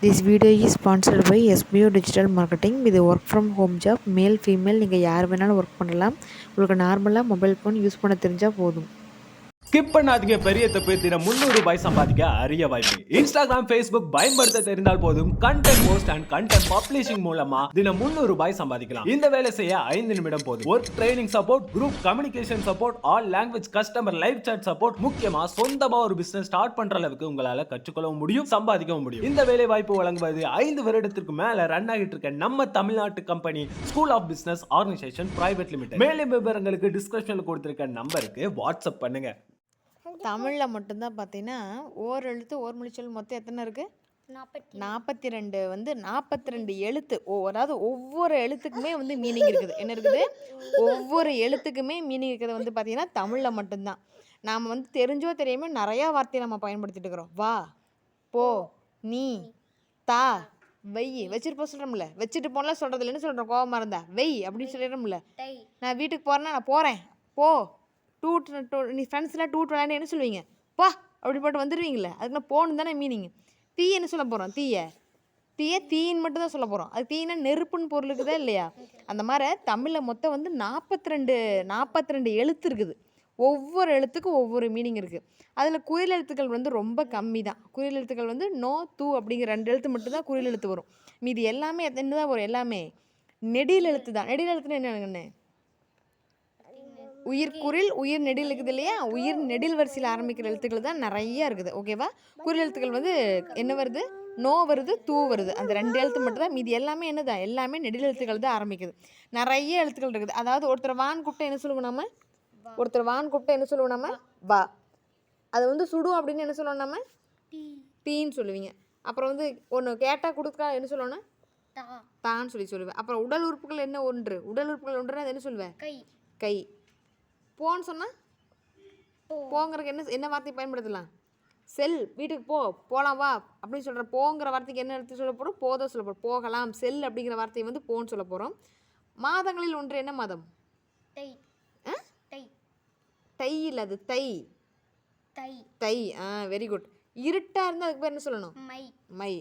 This video is sponsored by SBO Digital Marketing. இது work from home job. Male female நீங்கள் யார் வேணாலும் work பண்ணலாம். உங்களுக்கு நார்மலாக மொபைல் ஃபோன் யூஸ் பண்ண தெரிஞ்சால் போதும். ஸ்கிப் பண்ணாதீங்க, பெரிய தப்பு. தினம் 300 ரூபாய் சம்பாதிக்க அரிய வாய்ப்பு. இன்ஸ்டாகிராம், ஃபேஸ்புக் பயன்படுத்த தெரிந்தால் போதும். Content post and content publishing மூலமா தினம் 300 ரூபாய் சம்பாதிக்கலாம். இந்த வேலை செய்ய 5 நிமிடம் போதும். Work training support, group communication support, all language customer live chat support, முக்கியமா சொந்தமா ஒரு பிசினஸ் ஸ்டார்ட் பண்ற அளவுக்கு உங்களால கற்றுக்கொள்ளவும் முடியும், சம்பாதிக்கவும் முடியும். இந்த வேலை வாய்ப்பு வழங்குவது 5 வருடத்திற்கு மேல ரன் ஆகிட்டு இருக்க நம்ம தமிழ்நாட்டு company school of business organisation private limited. மேலும் விவரங்களுக்கு டிஸ்கிரிப்ஷன்ல கொடுத்திருக்க நம்பருக்கு வாட்ஸ்அப் பண்ணுங்க. தமிழில் மட்டும்தான் பார்த்தீங்கன்னா ஓர் எழுத்து ஓர் மொழிச்சொல் மொத்தம் எத்தனை இருக்குது? 42 வந்து 42 எழுத்து. அதாவது ஒவ்வொரு எழுத்துக்குமே வந்து மீனிங் இருக்குது. என்ன இருக்குது? ஒவ்வொரு எழுத்துக்குமே மீனிங் இருக்கிறது வந்து பார்த்திங்கன்னா தமிழில் மட்டும்தான். நாம் வந்து தெரிஞ்சோ தெரியாமல் நிறையா வார்த்தையை நம்ம பயன்படுத்திட்டு இருக்கிறோம். வா, போ, நீ, தா, வெய். வச்சுட்டு போக சொல்கிறோம்ல, வச்சுட்டு போனால் சொல்கிறது இல்லைன்னு சொல்கிறோம். கோபமாக இருந்தா வெய் அப்படின்னு சொல்லிடுறோம்ல. நான் வீட்டுக்கு போகிறேன்னா நான் போகிறேன், போ. நீ ஃப்ரெண்ட்ஸ்லாம் டூட் விளையாண்டு என்ன சொல்லுவீங்க? பா அப்படி போட்டு வந்துடுவீங்களே, அதுக்கு நான் போகணும் தானே மீனிங். தீ என்ன சொல்ல போகிறோம்? தீயின்னு மட்டும் தான் சொல்ல போகிறோம். அது தீனா நெருப்புன்னு பொருள் இருக்குதா இல்லையா? அந்த மாதிரி தமிழில் மொத்தம் வந்து 42 எழுத்து இருக்குது. ஒவ்வொரு எழுத்துக்கும் ஒவ்வொரு மீனிங் இருக்குது. அதில் குறில் எழுத்துக்கள் வந்து ரொம்ப கம்மி தான். குறில் எழுத்துக்கள் வந்து நோ, தூ அப்படிங்கிற 2 எழுத்து மட்டும்தான் குறில் எழுத்து வரும். மீதி எல்லாமே என்ன தான் வரும்? எல்லாமே நெடில் எழுத்து தான். நெடில் எழுத்துன்னு என்னன்னு உயிர்குறில் உயிர் நெடில் இருக்குது இல்லையா? உயிர் நெடில் வரிசையில் ஆரம்பிக்கிற எழுத்துக்கள் தான் நிறையா இருக்குது. ஓகேவா? குறில் எழுத்துக்கள் வந்து என்ன வருது? நோ வருது, தூ வருது. அந்த 2 எழுத்து மட்டும் தான். மீதி எல்லாமே என்னதான்? எல்லாமே நெடில் எழுத்துக்கள் தான் ஆரம்பிக்குது. நிறைய எழுத்துக்கள் இருக்குது. அதாவது ஒருத்தர் வான் கூப்பிட்டு என்ன சொல்லுவோம் நம்ம? வா. அது வந்து சுடும் அப்படின்னு என்ன சொல்லுவோம் நம்ம? தீன்னு சொல்லுவீங்க. அப்புறம் வந்து ஒன்று கேட்டால் கொடுக்கா என்ன சொல்லணும்? தான்னு சொல்லுவேன். அப்புறம் உடல் உறுப்புகள் என்ன ஒன்று? அது என்ன சொல்லுவேன்? கை. போன்னு சொன்னால் போங்கிறதுக்கு என்ன வார்த்தை பயன்படுத்தலாம்? செல். வீட்டுக்கு போகலாம் வா அப்படின்னு சொல்கிற போங்கிற வார்த்தைக்கு என்ன எடுத்து சொல்ல போகிறோம்? போதோ சொல்ல போகிறோம். போகலாம். செல் அப்படிங்கிற வார்த்தையை வந்து போன்னு சொல்ல போகிறோம். மாதங்களில் ஒன்று என்ன மாதம்? தை இல்லை, அது தை. Very good. இருட்டாக இருந்தால் அதுக்கு பேர் என்ன சொல்லணும்? மை.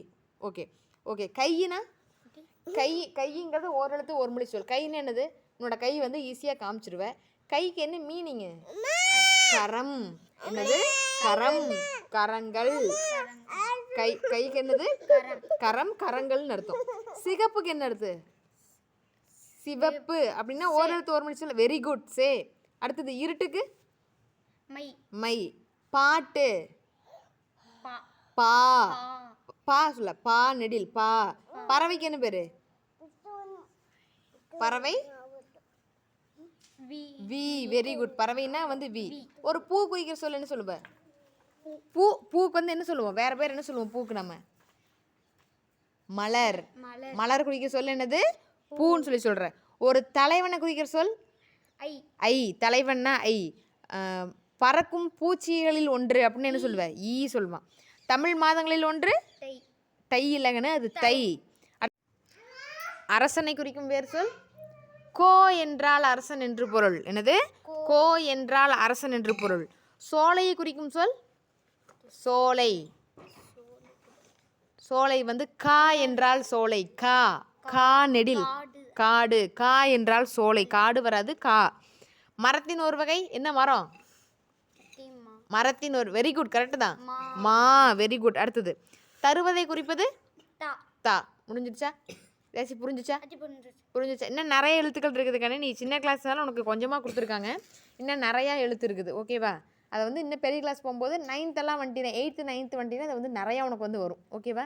ஓகே. கையினா கைங்கிறது ஒரு எழுத்து ஒரு மொழி சொல். கைன்னு என்னது? உன்னோட கை வந்து ஈஸியாக காமிச்சிருவேன். கைக்கு என்ன மீனிங்கு? கரம். என்னது? கரம், கரங்கள். கைக்கு என்னது? கரம், கரங்கள்னு அர்த்தம். சிகப்புக்கு என்ன அர்த்தம்? சிவப்பு அப்படின்னா ஒரு எழுத்து ஒரு மொழி சொல்ல. வெரி குட், சே. அடுத்தது இருட்டுக்கு மை. பாட்டு பா சொல்ல. பா நெடில் பா. பறவைக்கு என்ன பேரு? பறவை வி. Very good. பறவைன்னா வந்து வி. ஒரு பூ குறிக்கிற சொல்ல என்ன சொல்லுவேன்? பூக்கு வந்து என்ன சொல்லுவோம்? வேற பேர் என்ன சொல்லுவோம் பூக்கு? நம்ம மலர் குறிக்கிற சொல் என்னது? பூன்னு சொல்லி சொல்கிறேன். ஒரு தலைவனை குறிக்கிற சொல் ஐ. தலைவன்னா ஐ. பறக்கும் பூச்சிகளில் ஒன்று அப்படின்னு என்ன சொல்லுவேன்? ஈ சொல்லுவான். தமிழ் மாதங்களில் ஒன்று தை இல்லைங்கன்னு, அது தை. அரசனை குறிக்கும் வேறு சொல் கோ என்றால் அரசன் என்று பொருள். என்னது? கோ என்றால் அரசன் என்று பொருள். சோலையை குறிக்கும் சொல் சோலை வந்து கா என்றால் சோலை. கா நெடில் காடு. கா என்றால் சோலை. காடு வராது, கா. மரத்தின் ஒரு வகை என்ன மரம்? மரத்தின் ஒரு. வெரி குட், கரெக்டு தான். மா. Very good. அடுத்தது தருவதை குறிப்பது தா. முடிஞ்சிடுச்சா? பேசி புரிஞ்சிச்சா? இன்னும் நிறைய எழுத்துக்கள் இருக்குது கண்ணே. நீ சின்ன கிளாஸ்னால உனக்கு கொஞ்சமாக கொடுத்துருக்காங்க. இன்னும் நிறையா எழுத்து இருக்குது. ஓகேவா? அதை வந்து இன்னும் பெரிய கிளாஸ் போகும்போது 9th எல்லாம் வந்துட்டீங்கன்னா 8th 9th வந்துட்டீங்கன்னா அதை வந்து நிறையா உனக்கு வந்து வரும். ஓகேவா?